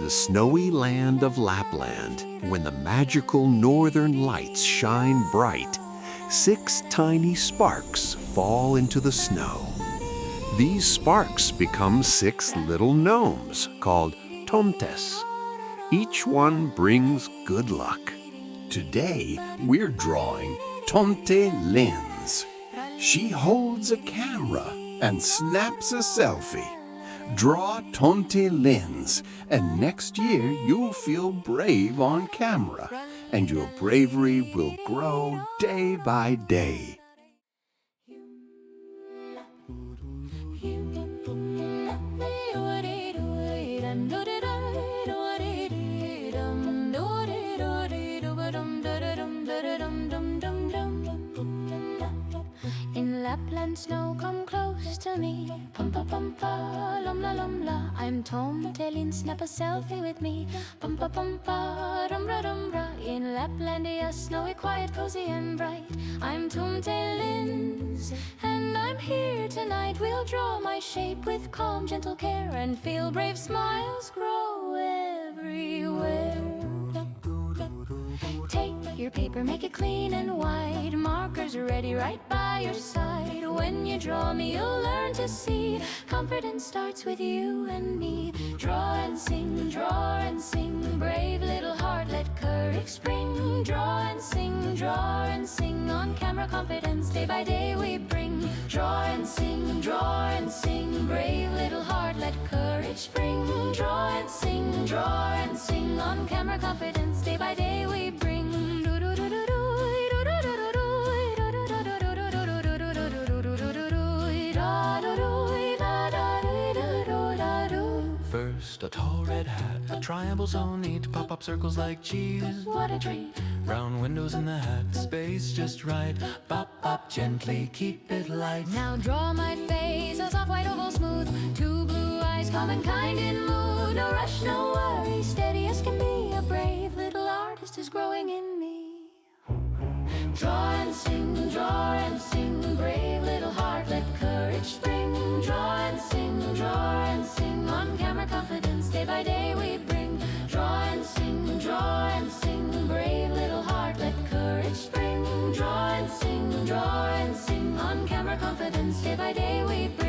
the snowy land of Lapland, when the magical northern lights shine bright, 6 tiny sparks fall into the snow. These sparks become 6 little gnomes called tomtes. Each one brings good luck. Today, we're drawing Tomte Lins. She holds a camera and snaps a selfie. Draw Tomte Lins, and next year you'll feel brave on camera, and your bravery will grow day by day. In Lapland snow, come close to me. Pum pa pum pa, lum la lum la. I'm Tomte Lins, snap a selfie with me. Pum pa pum pa, dum ra dum ra. In Laplandia, snowy, quiet, cozy and bright. I'm Tomte Lins, and I'm here tonight. We'll draw my shape with calm, gentle care, and feel brave smiles grow everywhere. Take your paper, make it clean and white. Markers are ready right by your side. When you draw me, you'll learn to see. Confidence starts with you and me. Draw and sing, draw and sing. Brave little heart, let courage spring. Draw and sing, draw and sing. On camera, confidence day by day we bring. Draw and sing, draw and sing. Brave little heart, let courage spring. Draw and sing, draw and sing. On camera, confidence day by day we bring. First, a tall red hat, a triangle so neat, pop-up circles like cheese. What a treat. Round windows in the hat, space just right. Pop up gently, keep it light. Now draw my face, a soft white oval smooth. 2 blue eyes, calm and kind in mood. No rush, no worry, steady as can be. A brave little artist is growing in me. Draw and sing, draw and sing. Brave little heart, let courage spring. Draw and sing, draw and sing. On camera, confidence day by day we bring. Draw and sing, draw and sing. Brave little heart, let courage spring. Draw and sing, draw and sing. On camera, confidence day by day we bring.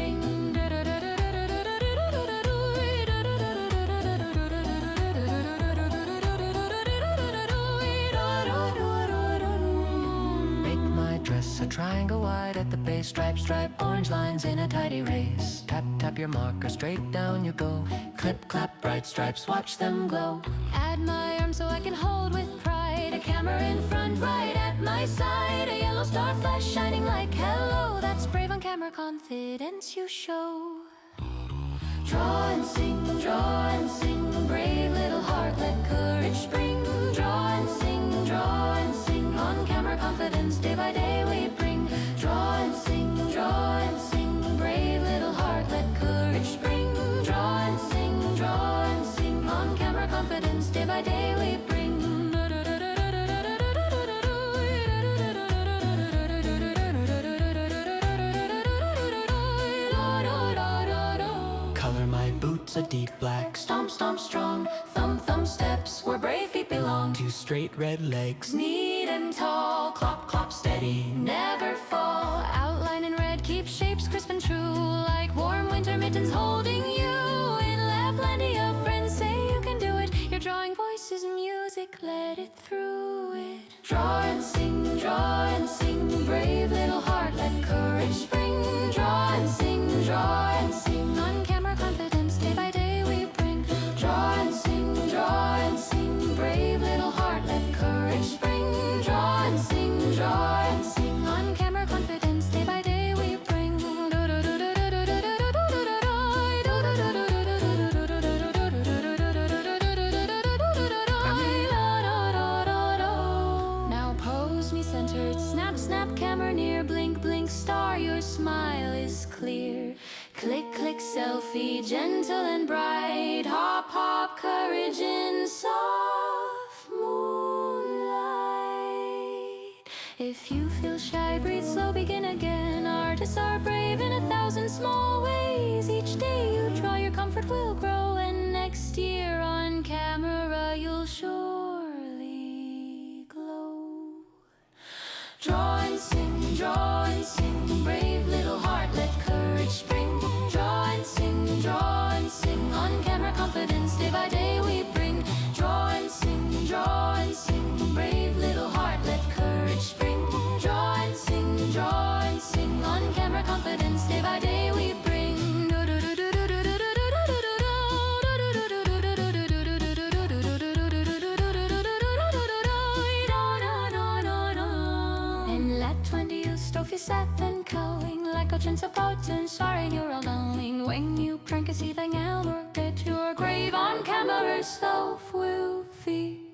Dress a triangle wide at the base, stripe, stripe, orange lines in a tidy race. Tap, tap your marker, straight down you go. Clip, clap, bright stripes, watch them glow. Add my arm so I can hold with pride. A camera in front, right at my side. A yellow star flash shining like hello. That's brave on camera, confidence you show. Draw and sing, draw and sing. Brave little heart, let courage spring. Draw and sing, draw and sing. On camera, confidence day by day we bring. Draw and sing, draw and sing. Brave little heart, let courage spring. Draw and sing, draw and sing. On camera, confidence day by day we bring. Color my boots a deep black. Stomp, stomp strong. Thump, thump steps where brave feet belong. 2 straight red legs. Neat and tall, clop, clop, steady, never fall. Outline in red, keep shapes crisp and true, like warm winter mittens holding you. In Laplandia, friends say you can do it. Your drawing voice is music, let it through it. Draw and sing, draw and sing. Brave little heart, let courage spring. Draw and sing, draw and sing. On camera, confidence day by day we bring. Draw and sing, draw and sing. Brave little heart, let courage spring. Draw and sing, draw and sing. On camera, confidence day by day we bring. Now pose me centered, snap, snap, camera near, blink, blink, star. Your smile is clear. Click, click, selfie, gentle and bright. Hop, hop, courage in soft moonlight. If you feel shy, breathe slow, begin again. Artists are brave in 1,000 small ways. Each day you draw, your comfort will grow. And next year on camera, you'll surely glow. Draw and sing, brave little heart, let courage spring. Draw and sing, on camera, confidence day by day we bring. Draw and sing, brave little heart, let courage spring. Draw and sing, on camera, confidence day by day we bring. And let 20 you strophe set then cowing like a chance about and sorry you're all knowing. When you prank a see the work at your grave on camera, self will feed.